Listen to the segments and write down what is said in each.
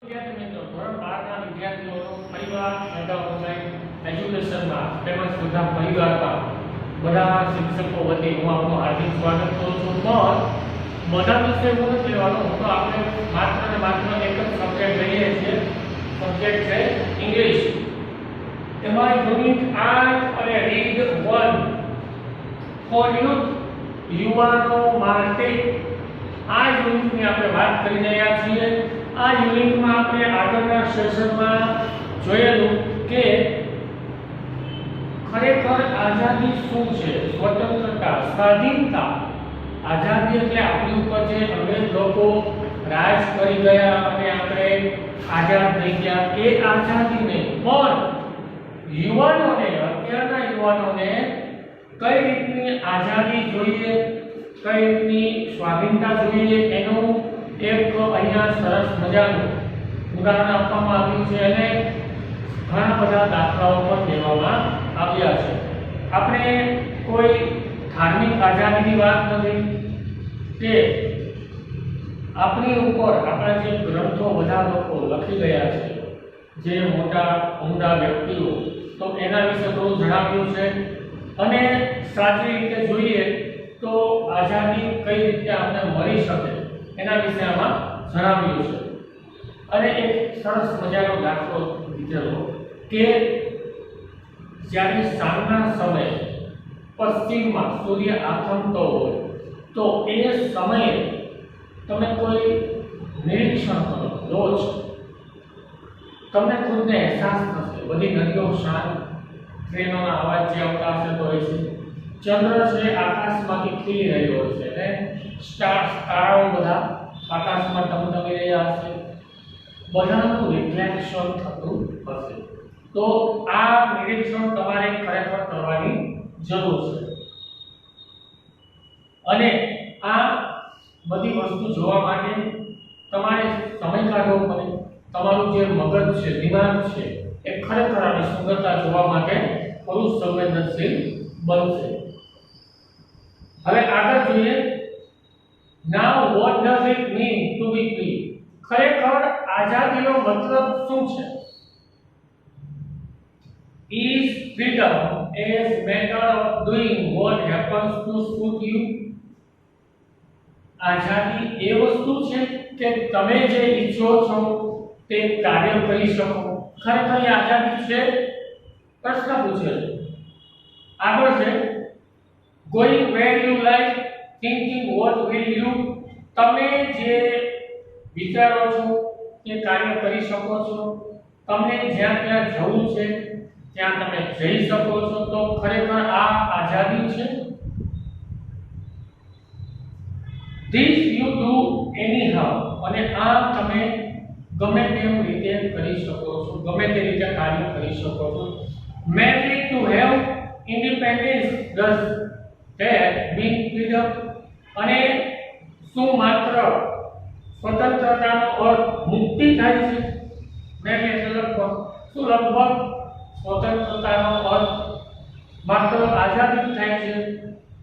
વિદ્યાર્થી મિત્રો ધોરણ 12 ના વિદ્યાર્થીઓનો પરિવાર મેગા ઓનલાઈન એજ્યુકેશનમાં તેમજ બધા પરિવારમાં બધા શિક્ષકો વતી હું આપનું હાર્દિક સ્વાગત કરું છું। પણ બધા વિષય હું નથી લેવાનો, હું તો આપણે માત્ર ને માત્ર એક જ સબ્જેક્ટ લઈએ છીએ, સબ્જેક્ટ છે ઇંગ્લિશ। એમાં યુનિટ 8 અને રીડ 1 ફોર યુથ, યુવાનો માટે આ યુનિટની આપણે વાત કરી રહ્યા છીએ। આ યુનિટમાં આપણે આગળના સેશનમાં જોયેલું કે ખરેખર આઝાદી શું છે, સ્વતંત્રતા, સ્વાધીનતા। આઝાદી એટલે આપણી ઉપર જે અંગ્રેજ લોકો રાજ કરી ગયા અને આપણે આઝાદ થઈ ગયા, એ આઝાદી નહીં, પણ યુવાનોને, અત્યારના યુવાનોને કઈ રીતની આઝાદી જોઈએ, કઈ રીતની સ્વાધીનતા જોઈએ, એનું એક અહીંયા સરસ મજાનું ઉદાહરણ આપવામાં આવ્યું છે અને ઘણા બધા દાખલાઓ પણ દેવામાં આવ્યા છે। આપણે કોઈ ધાર્મિક આઝાદીની વાત નથી કે આપણી ઉપર આપણા જે ગ્રંથો બધા લોકો લખી ગયા છે, જે મોટા ઉમદા વ્યક્તિઓ, તો એના વિશે થોડું જણાવ્યું છે અને સાચી રીતે જોઈએ તો આઝાદી કઈ રીતે આપણને મળી શકે એના વિશે આમાં જણાવ્યું છે। અને એક સરસ મજાનો દાખલો દીધેલો કે જ્યારે સાંજના સમયે પશ્ચિમમાં સૂર્ય આથમતો હોય તો એ સમયે તમે કોઈ નિરીક્ષણ કરો, રોજ તમને ખુદને અહેસાસ થશે, બધી નદીઓ શાંત, ટ્રેનોના અવાજ જે આવતા હશે તો હોય છે, ચંદ્ર છે આકાશમાંથી ખીલી રહ્યો હશે અને સ્ટાર્સ, તારાઓ બધા આકાશમાં ટમટમી રહ્યા હશે, બધાનું રિફ્લેક્શન થતું હશે। તો આ નિરીક્ષણ તમારે ખરેખર કરવાની જરૂર છે અને આ બધી વસ્તુ જોવા માટે તમારે સમય કાઢવો પડે। તમારું જે મગજ છે, દિમાગ છે, એ ખરેખર આની સુંદરતા જોવા માટે થોડું સંવેદનશીલ બનશે। હવે આગળ જોઈએ। Now what does it mean to be free? ખરેખર આઝાદીનો મતલબ શું છે? Is freedom a matter of doing what happens to suit you? આઝાદી એ વસ્તુ છે કે તમે જે ઈચ્છો છો તે કાર્ય કરી શકો? ખરેખર એ આઝાદી છે? પ્રશ્ન પૂછે છે। આગળ છે going where you like, thinking what will you? તમે જે વિચારો છો તે કાર્ય કરી શકો છો, તમને જ્યાં ત્યાં જવું છે ત્યાં તમે જઈ શકો છો, તો ખરેખર આ આઝાદી છે। This you do anyhow, અને આ તમે ગમે તેમ રીતે કરી શકો છો, ગમે તે રીતે કાર્ય કરી શકો છો। Merely to have independence, does that mean freedom? અને શું માત્ર સ્વતંત્રતાનો અર્થ મુક્તિ થાય છે? મેં લગભગ શું લગભગ સ્વતંત્રતાનો અર્થ માત્ર આઝાદી થાય છે?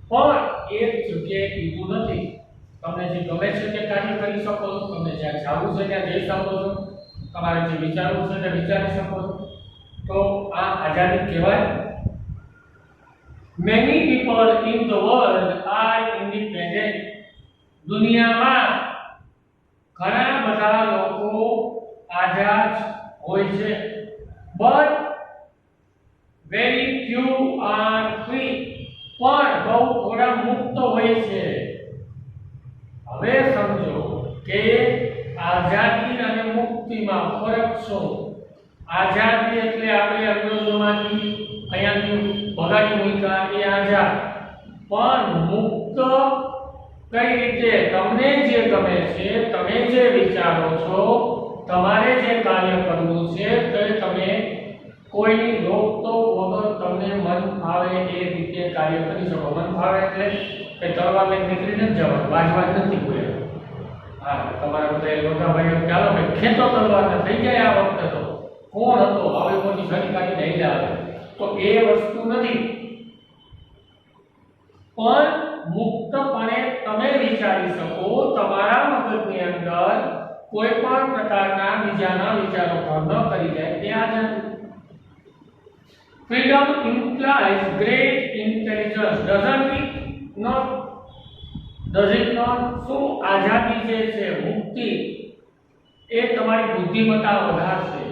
પણ એક જગ્યાએ કીધું નથી। તમને જે ગમે છે તે કાર્ય કરી શકો છો, તમને જ્યાં જવું છે ત્યાં જઈ શકો છો, તમારે જે વિચારવું છે તે વિચારી શકો છો, તો આ આઝાદી કહેવાય। Many people in the world are independent. દુનિયામાં ઘણા બધા લોકો આઝાદ હોય છે, but very few are free. પણ બહુ થોડા મુક્ત હોય છે। હવે સમજો કે આઝાદી અને મુક્તિમાં ફરક શું? આઝાદી એટલે આપણે અંગ્રેજોમાંથી અહીંયાથી ભગાડી મૂક્યા, એ આઝાદ। પણ મુક્ત કઈ રીતે? તમને જે ગમે છે, તમે જે વિચારો છો, તમારે જે કાર્ય કરવું છે તે તમે કોઈની રોકટોક વગર તમને મન ફાવે એ રીતે કાર્ય કરી શકો। મન ફાવે એટલે કે તલવાર લઈને નીકળી નથી જવાનું, બાજવા નથી કોઈ। હા, તમારા બધા મોટા ભાઈઓ ચાલો કે ખેંચો તલવારને થઈ જાય। આ વખતે તો કોણ હતો આવી મોટી ઘડી કાઢીને લઈ આવે, તો એ વસ્તુ નથી। પણ મુક્તપણે તમે વિચારી શકો, તમારા મગજની અંદર કોઈ પણ પ્રકારના બીજાના વિચારો પર ન કરી જાય તે આઝાદી. Freedom implies great intelligence, doesn't it not? Does it not? શું આઝાદી જે છે, મુક્તિ એ તમારી બુદ્ધિમત્તા વધારશે,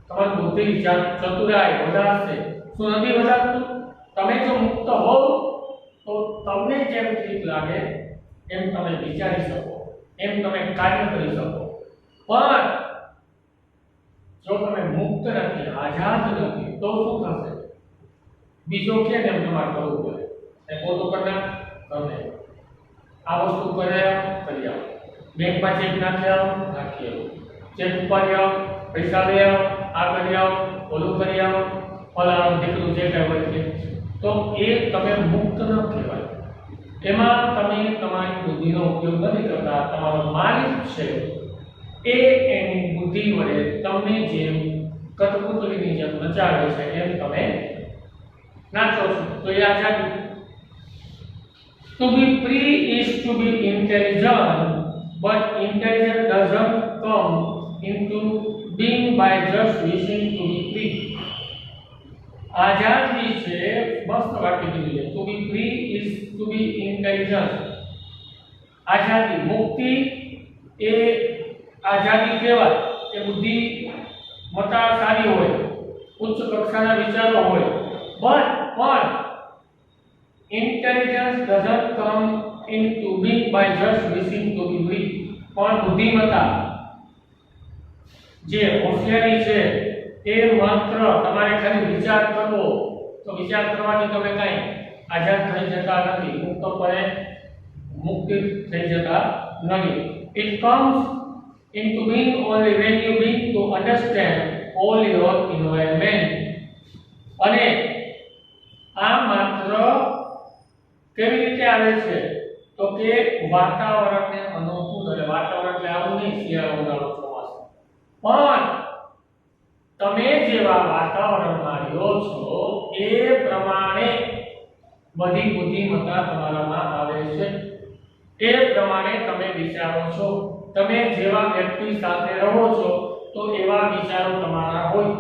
તમારી બુદ્ધિ ચતુરાઈ વધારશે. શું નથી વધારતું? તમે જો મુક્ત હોવ તો તમને જેમ ઠીક લાગે એમ તમે વિચારી શકો, એમ તમે કાર્ય કરી શકો. પણ જો તમે મુક્ત નથી, આઝાદ નથી, તો શું થશે? બીજો કે એમ તમારે કરવું પડે. એ પોતો કરના તમે આ વસ્તુ કરી આવો, બેંકમાં ચેક નાખી આવો, ચેક ઉપાડી આવો, પૈસા લઈ આવો, આ કરી આવો, ઓલું કરી આવો, ફલાણું દીકરું જે કઈ હોય છે, તો એ તમે મુક્ત ન કહેવાય. એમાં તમે તમારી બુદ્ધિનો ઉપયોગ નથી કરતા. તમારો માલિક છે એ એની બુદ્ધિ વડે તમને જેમ કઠપુતળીની જેમ નચાવે છે એમ તમે નાચો છો. તો એ આઝાદી. To be free is to be intelligent, but intelligence doesn't come into being by just wishing to be free. આઝાદી છે, મસ્ત વાક્ય કીધું છે. To be free is to be intelligent. આઝાદી, મુક્તિ એ આઝાદી કહેવાય કે બુદ્ધિ મતા સારી હોય, ઉચ્ચ કક્ષાના વિચારો હોય. પણ intelligence doesn't come into being by just wishing to be free. પણ બુદ્ધિમત્તા જે હોશિયારી છે એ માત્ર તમારે ખાલી વિચાર કરવો, તો વિચાર કરવાથી તમે કઈ આઝાદ થઈ જતા નથી, મુક્તપણે મુક્તિ થઈ જતા નથી. It comes into being only when you begin to understand all your environment. અને આ માત્ર કેવી રીતે આવે છે? તો કે વાતાવરણને અનુકૂળ. એટલે વાતાવરણ એટલે આવું નહીં શિયાળો, ઉનાળો, ચોમાસું, પણ તમે જેવા વાતાવરણમાં રહ્યો છો એ પ્રમાણે બધી બુદ્ધિમત્તા તમારામાં આવે છે. એ પ્રમાણે તમે વિચારો છો. તમે જેવા વ્યક્તિ સાથે રહો છો તો એવા વિચારો તમારા હોય.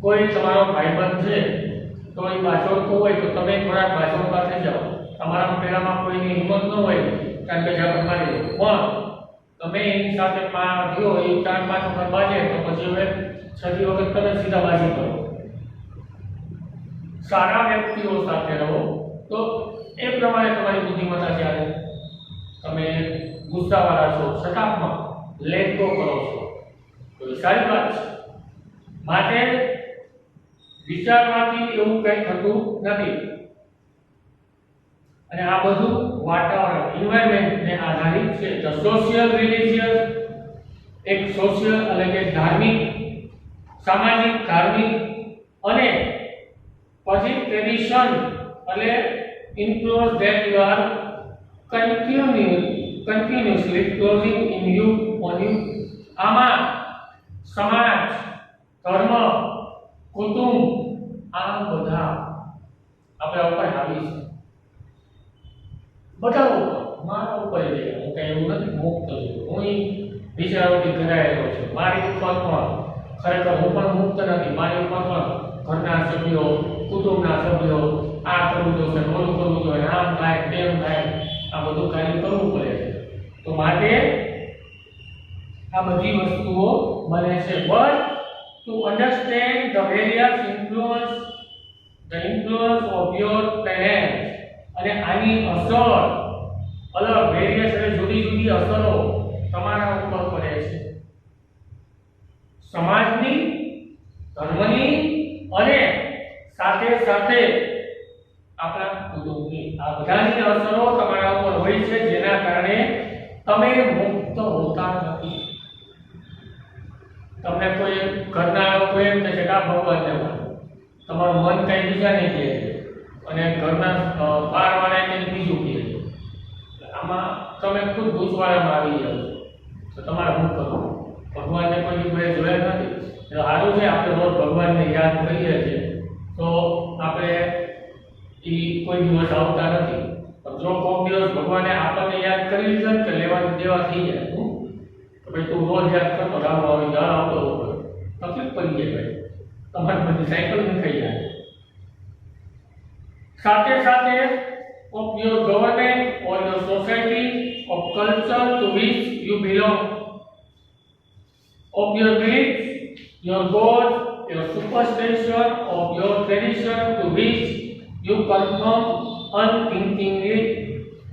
કોઈ તમારો ભાઈબંધ છે તો એ બાજોડતો હોય તો તમે થોડાક બાજોડ પાસે જાઓ. તમારા પેલામાં કોઈની હિંમત ન હોય કારણ કે ઝાપટ મારી દો, પણ તમે એની સાથે રહ્યો, એ 4-5 વખત બાજે તો પછી હવે 6જી વખત તમે સીધા બાજી કરો. સારા વ્યક્તિઓ સાથે રહો તો એ પ્રમાણે તમારી બુદ્ધિમત્તા ચાલે. તમે ગુસ્સાવાળા છો, સટાપમાં લેટ ગો કરો છો તો એ સારી વાત છે. માટે વિચારવાથી એવું કંઈ થતું નથી. અને આ બધું વાતાવરણ, એન્વાયરમેન્ટ ને આધારિત છે. તો સોશિયલ રિલિજિયસ, એક સોશિયલ એટલે કે ધાર્મિક, સામાજિક ધાર્મિક, અને પછી ટ્રેડિશન એટલે influence that you are continuously closing in you on you. આમાં સમાજ, ધર્મ, કુટુંબ આ બધા આપણે ઉપર હાવી છે. બધા ઉપર, મારા ઉપર છે. હું કઈ એવું નથી મુક્ત છું, હું વિચારોથી ઘેરાયેલો છું. મારી ઉપર પણ ખરેખર હું પણ મુક્ત નથી. મારી ઉપર પણ ઘરના સભ્યો, કુટુંબના સભ્યો આ કરવું જોઈએ, ઓલું કરવું જોઈએ, આમ થાય તેમ થાય, આ બધું કાર્ય કરવું પડે છે. તો માટે આ બધી વસ્તુઓ બને છે. But to understand the various influence of your parents, અને આની અસર અલગ વેરિયસ એટલે જુદી જુદી અસરો તમારા ઉપર પડે છે. સમાજની, ધર્મની અને સાથે સાથે આપણા કુટુંબની, આ બધાની અસરો તમારા ઉપર હોય છે, જેના કારણે તમે મુક્ત હોતા નથી. તમને કોઈ ઘરના લોકો એમ કહે છે કે આ ભગવાનને માનો, તમારું મન કઈ બીજાને કહે છે અને ઘરના બહારવાળા એને બીજું કહે છે. આમાં તમે ખુદ ગૂંચવાડામાં આવી જાઓ છો. તો તમારે શું કરવું? ભગવાનને કોઈ દિવસ જોયા નથી. સારું છે આપણે રોજ ભગવાનને યાદ કરીએ છીએ તો આપણે એ કોઈ દિવસ આવતા નથી. પણ જો કોઈક દિવસ ભગવાને આપણને યાદ કરી લીધા કે લેવા દેવા થઈ જાય તો ભાઈ તું રોજ યાદ કરતો રામ આવે પડી જાય ભાઈ, તમારી બધી સાયકલ નીકળી જાય. સાથે સાથે of your government or your society, of culture to which you belong, of your beliefs, your God, your superstition, of your tradition to which you conform unthinkingly.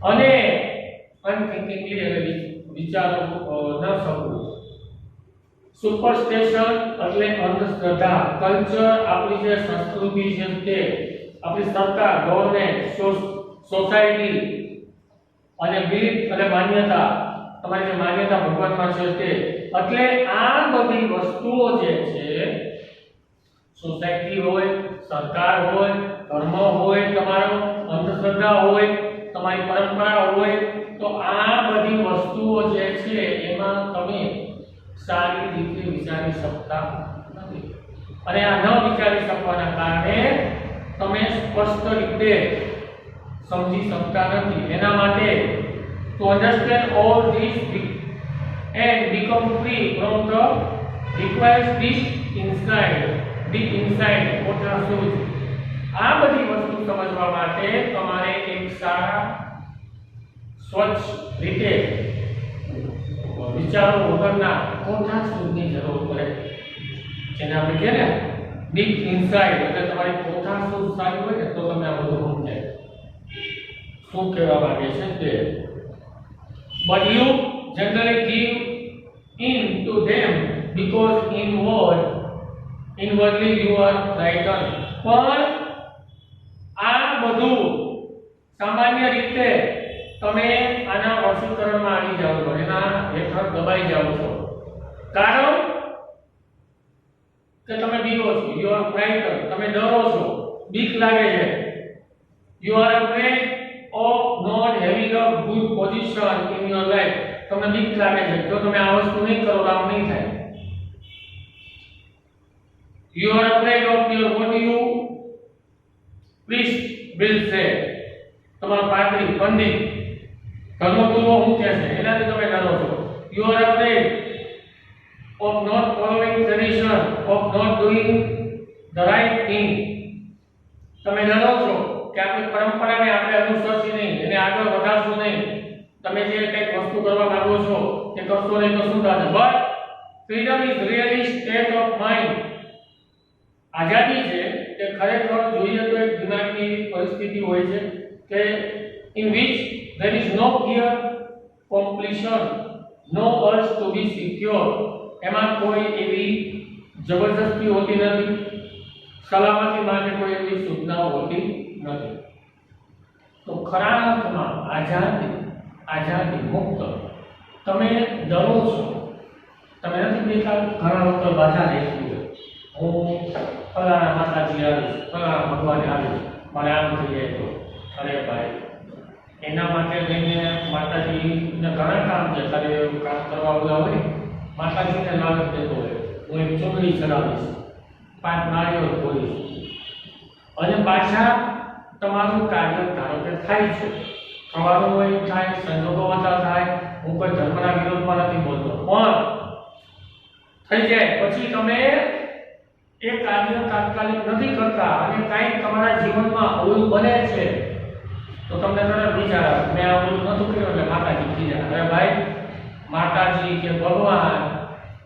અને unthinkingly એટલે વિચારો ન શકવું. સુપરસ્ટેશન એટલે અંધશ્રદ્ધા. કલ્ચર આપણી જે સંસ્કૃતિ છે તે, આપણી સરકાર, ગવર્નમેન્ટ, સોસાયટી, અને બિલીફ એટલે માન્યતા, તમારી જે માન્યતા ભગવાનમાં છે તે. એટલે આ બધી વસ્તુઓ જે છે, સોસાયટી હોય, સરકાર હોય, ધર્મ હોય, તમારો અંધશ્રદ્ધા હોય, તમારી પરંપરા હોય, તો આ બધી વસ્તુઓ જે છે એમાં તમે સારી રીતે વિચારી શકતા નથી. અને આ ન વિચારી શકવાના કારણે તમે સ્પષ્ટ રીતે સમજી શકતા નથી. એના માટે to understand all this and become free from the requires deep insight. પોતાના શું છે આ બધી વસ્તુ સમજવા માટે તમારે એક સારા સ્વચ્છ રીતે વિચારો વગરના કોઠા શોધની જરૂર પડે, જેને આપણે કહે ને ડીપ ઇનસાઇટ. એટલે તમારી કોઠા શોધ સારી હોય ને તો તમે આ બધું સમજાય શું કહેવા માંગે છે તે. But you generally give in to them because inwardly you are frightened. પણ આ બધું સામાન્ય રીતે તમે આના વશીકરણમાં આવી જાવ છો, એના હેઠળ દબાઈ જાવ છો, કારણ કે તમે બીવો છો. યુ આર ફ્રાઇટન્ડ, તમે ડરો છો, બીક લાગે છે. You are afraid of not having a good position in your life, તમને બીક લાગે છે જો તમે આ વસ્તુ નહીં કરો તો આમ નહીં થાય. You are afraid of your what you priest will say. તમારા પાદરી, પંડિત, ધર્મગુરુઓ શું કહે છે એનાથી તમે ડરો છો. You are afraid of not following tradition, of not doing the right thing. તમે ડરો છો કે આપણી પરંપરાને આપણે અનુસરશું નહીં, એને આગળ વધારશું નહીં. તમે જે કંઈક વસ્તુ કરવા માંગો છો તે કરશો નહીં તો શું થશે. But freedom is really state of mind. આઝાદી છે તે ખરેખર જોઈએ તો એક દિમાગની એવી પરિસ્થિતિ હોય છે કે in which there is no fear, compulsion, no urge to be secure. એમાં કોઈ એવી જબરદસ્તી હોતી નથી, સલામતી માટે કોઈ એવી સૂચનાઓ હોતી નથી. તો ખરા અર્થમાં આઝાદી મુક્ત. તમે ડરો છો, તમે નથી દેખા ઘણા લોકો બાધા રહેતી હોય, હું ફલાણા માતાજી આવીશ, ફલાણા ભગવાને આવીશ, મારે આમ થઈ જાય તો. અરે ભાઈ, એના માટે લઈને માતાજીને ઘણા કામ છે, તારે એવું કામ કરવા બધા હોય, માતાજીને લાલચ દેતો હોય, હું એક ચૂંટણી ચડાવીશ, 5 નાળીઓ ફોડીશ, અને પાછા તમારું કાર્ય ધારો કે થાય છે, થવાનું હોય થાય, સંજોગો વતા થાય. હું કોઈ ધર્મના વિરોધમાં નથી બોલતો, પણ થઈ જાય પછી તમે એ કાર્ય તાત્કાલિક નથી કરતા અને કાંઈક તમારા જીવનમાં અવળું બને છે તો તમને તરત વિચાર આવે મેં આ બધું નતું કર્યું એટલે માતાજી ખીજા. અરે ભાઈ, માતાજી કે ભગવાન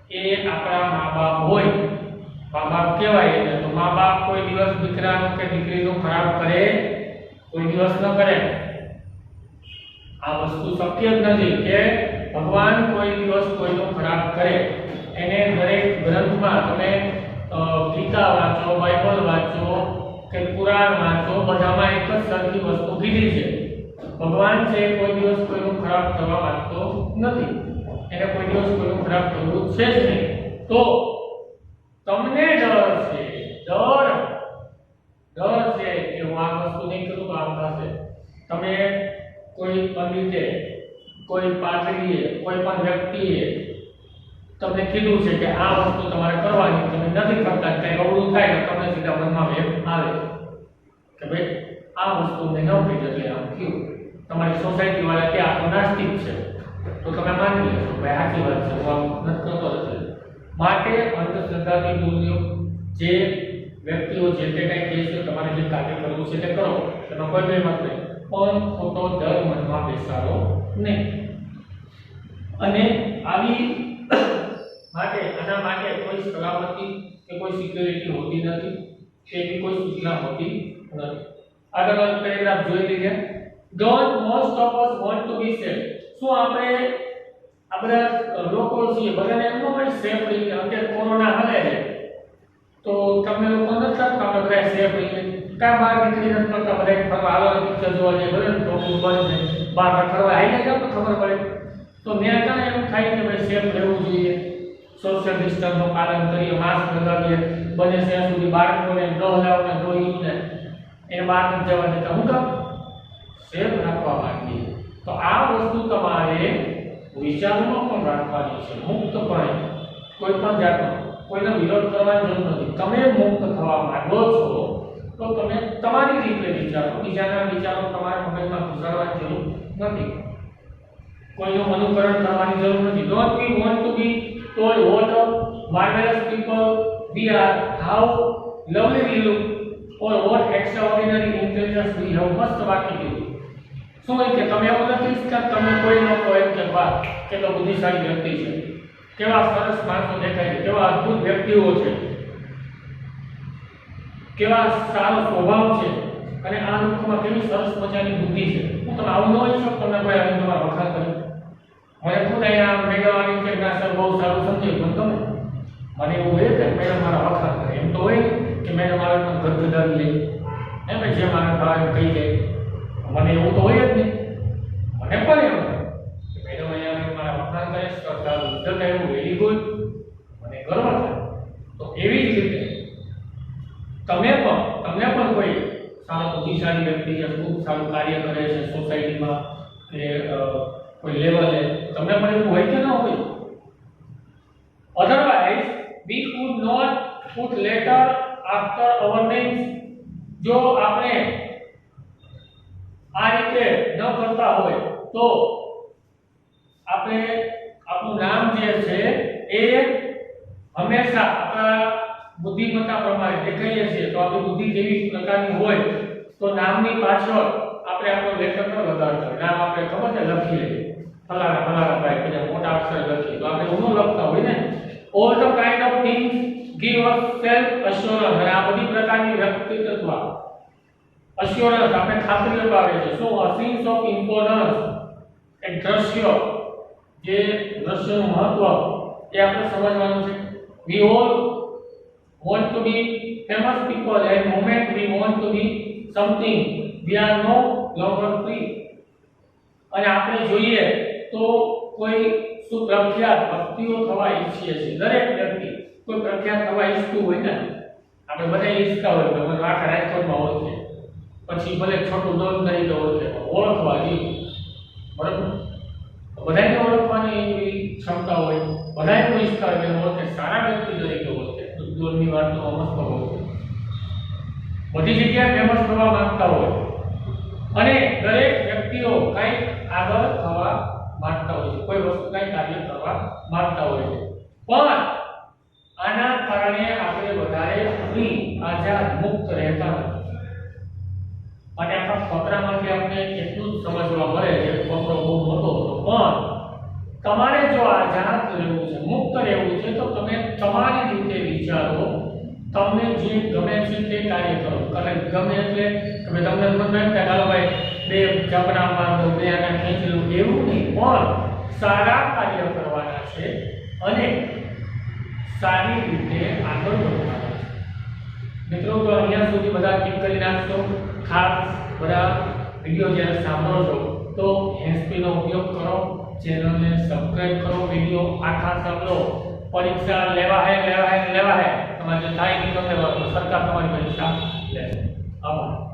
એ આપણા મા બાપ હોય, મા બાપ કહેવાય. એટલે તો મા બાપ કોઈ દિવસ દીકરાનું કે દીકરીનું ખરાબ કરે, કોઈ દિવસ ન કરે. આ વસ્તુ શક્ય જ નથી કે ભગવાન કોઈ દિવસ કોઈનું ખરાબ કરે. એને દરેક ગ્રંથમાં તમે ગીતા વાંચો, બાઇબલ વાંચો કે કુરાન વાંચો, બધામાં એક જ સરખી વસ્તુ કીધી છે. ભગવાન છે કોઈ દિવસ કોઈનું ખરાબ કરવા માંગતો નથી, એને કોઈ દિવસ કોઈનું ખરાબ કરવું છે જ નહીં. તો તમને ડર છે કે હું આ વસ્તુ નહીં કરું તો આમ થશે. તમે કોઈ પંડિતે, કોઈ પાદરીએ, કોઈ પણ વ્યક્તિએ તમને કીધું છે કે આ વસ્તુ તમારે કરવાની, તમે નથી કરતા, કંઈ અવળું થાય તો તમને સીધા મનમાં એમ આવે કે ભાઈ આ વસ્તુ મેં ન કરી એટલે આમ થયું. તમારી સોસાયટી વાળા કે આ તો નાસ્તિક છે તો તમે માની લેશો ભાઈ સાચી વાત છે, હું આમ નથી કરતો એટલે. માટે અંધશ્રદ્ધાથી દૂર રહ્યો। જે વ્યક્તિઓ જે તે કંઈ કહે છે તમારે જે કાર્ય કરવું છે તે કરો, એનો કોઈ મત નહીં, પણ ખોટો ડર મનમાં બેસાડો નહીં। અને આવી માટે આના માટે કોઈ સલામતી કે કોઈ સિક્યોરિટી હોતી નથી, તેવી કોઈ સૂચના હોતી નથી। આગળનો પેરેગ્રાફ જોઈ લઈએ। Don't most of us want to be safe। શું આપણે આ બધા લોકો છીએ બધાને એમ ન હોય સેફ રહીએ? અત્યારે કોરોના હાલે છે તો તમે લોકો નથી લાગતા આપણે બધા સેફ રહીએ? કા બહાર નીકળી નથી પડતા, બધા ફરવા હાલો પિક્ચર જોવા જઈએ, બરાબર ટોકું બંધ છે, બહાર ફરવા આવી જાય તો ખબર પડે તો મેં કાં એમ થાય કે ભાઈ સેફ રહેવું જોઈએ, સોશિયલ ડિસ્ટન્સનું પાલન કરીએ, માસ્ક લગાવીએ, બને ત્યાં સુધી બાળકોને ડોહલાઓને ડોહીને એને બહાર નથી જવા દેતા। હું કામ? સેફ રાખવા માંગીએ। તો આ વસ્તુ તમારે વિચારમાં પણ રાખવાની છે, મુક્તપણે, કોઈ પણ જાતનો કોઈનો વિરોધ કરવાની જરૂર નથી। તમે મુક્ત થવા માંગો છો તો તમે તમારી રીતે વિચારો, બીજાના વિચારો તમારા મગજમાં ઘુસાડવાની જરૂર નથી, કોઈનું અનુકરણ કરવાની જરૂર નથી। Don't we want to be told what a marvelous people we are, how lovely we look, or what extraordinary intelligence we have? મસ્ત વાક્ય કીધું। શું હોય કે તમે એવું નથી કે તમે કોઈ લોકો એમ કે વાહ કેટલો બુદ્ધિશાળી વ્યક્તિ છે, કેવા સરસ માણસો દેખાય છે, કેવા અદ્ભુત વ્યક્તિઓ છે, કેવા સારો સ્વભાવ છે, અને આ લોકોમાં કેવી સરસ મજાની બુદ્ધિ છે। હું તમે આવું ન હોય છો, તમને કોઈ આવી તમારા વખાણ કરે? મને ખુદ અહીંયા મેડમ આવી કે ના સર બહુ સારું સમજ્યું, મને ગમે, મને એવું હોય કે મેડમ મારા વખાણ કરે। એમ તો હોય કે મેડમ આવે તો ઘર ગદાવી લે, એમ જે મારા ભાવ કહી જાય, મને એવું તો હોય જ નહીં। મને પણ એવું કે મેડમ અહીંયા મારા વખાણ કરે, તારું રિઝલ્ટ આવ્યું, વેરી ગુડ, મને ગર્વ થાય। તો એવી જ રીતે તમને પણ કોઈ સારો બુદ્ધિશાળી વ્યક્તિ છે, ખૂબ સારું કાર્ય કરે છે સોસાયટીમાં કે કોઈ લેવલે, તમને પણ એવું હોય કે ન હોય? Otherwise we could not put letter after our names। જો આપણે આ રીતે ન કરતા હોય તો આપણે આપણું નામ જે છે એ હંમેશા આપણા બુદ્ધિમત્તા પ્રમાણે દેખાઈએ છીએ, તો આપણી બુદ્ધિ કેવી પ્રકારની હોય તો નામની પાછળ આપણે આપણો લેટર ન લગાડતા, નામ આપણે ખબર છે લખી લઈએ, ફલાણા ભાઈ પછી મોટા અક્ષર લખીએ, તો આપણે ઊંધું લખતા હોય ને। all the kind of things give us self assurance। અને આ બધી પ્રકારની વ્યક્તિત્વ assurance આપણે ખાતરી અપાવે છે। શું? a sense of importance, એક દ્રશ્ય, જે દ્રશ્યનું મહત્વ એ આપણે સમજવાનું છે। we all want to be famous people, and moment we want to be something we are no longer free। અને આપણે જોઈએ તો કોઈ સુપ્રખ્યાત વ્યક્તિઓ થવા ઈચ્છીએ છીએ, દરેક વ્યક્તિ કોઈ પ્રખ્યાત થવા ઈચ્છતું હોય ને, આપણે બધા ઈચ્છતા હોય કે મને આખા રાજકોટમાં ઓળખે, પછી ભલે છોટું દોન તરીકે ઓળખે, ઓળખવા જોઈએ, બરાબર? બધાને ઓળખવાની એવી ક્ષમતા હોય, બધાને ઈચ્છતા હોય કે ઓળખે, સારા વ્યક્તિ તરીકે ઓળખે, દૂરની વાતનો મસ્ત હોય, બધી જગ્યાએ ફેમસ થવા માંગતા હોય, અને દરેક વ્યક્તિઓ કંઈક આગળ થવા માંગતા હોય છે, કોઈ વસ્તુ કંઈ કાર્ય કરવા માંગતા હોય છે, પણ આના કારણે આપણે વધારે ફ્રી, આઝાદ, મુક્ત રહેતા નથી। અને આખા ફકરામાંથી આપણે એટલું જ સમજવા મળે છે, ફકરો બહુ મોટો હતો, પણ તમારે જો આઝાદ રહેવું છે, મુક્ત રહેવું છે, તો તમે તમારી રીતે વિચારો, તમને જે ગમે છે તે કાર્ય કરો। કારણ ગમે એટલે તમે તમને મન એમ થાય ચાલો ભાઈ બે ચપડા માર દો, બે આના ખેંચી લો, એવું નહીં, પણ સારા કાર્ય કરવાના છે અને સારી રીતે આગળ વધવાના છે। મિત્રો, તો અહીંયા સુધી બધા ક્લિક કરી નાખશો। ખાસ બધા વિડીયો જ્યારે સાંભળો છો તો હેન્ડસ્પીનો ઉપયોગ કરો, ચેનલને સબસ્ક્રાઇબ કરો, વિડીયો આખા સાંભળો। પરીક્ષા લેવા હે તમારે જે થાય નહીં તમને સરકાર તમારી પરીક્ષા લે। આભાર।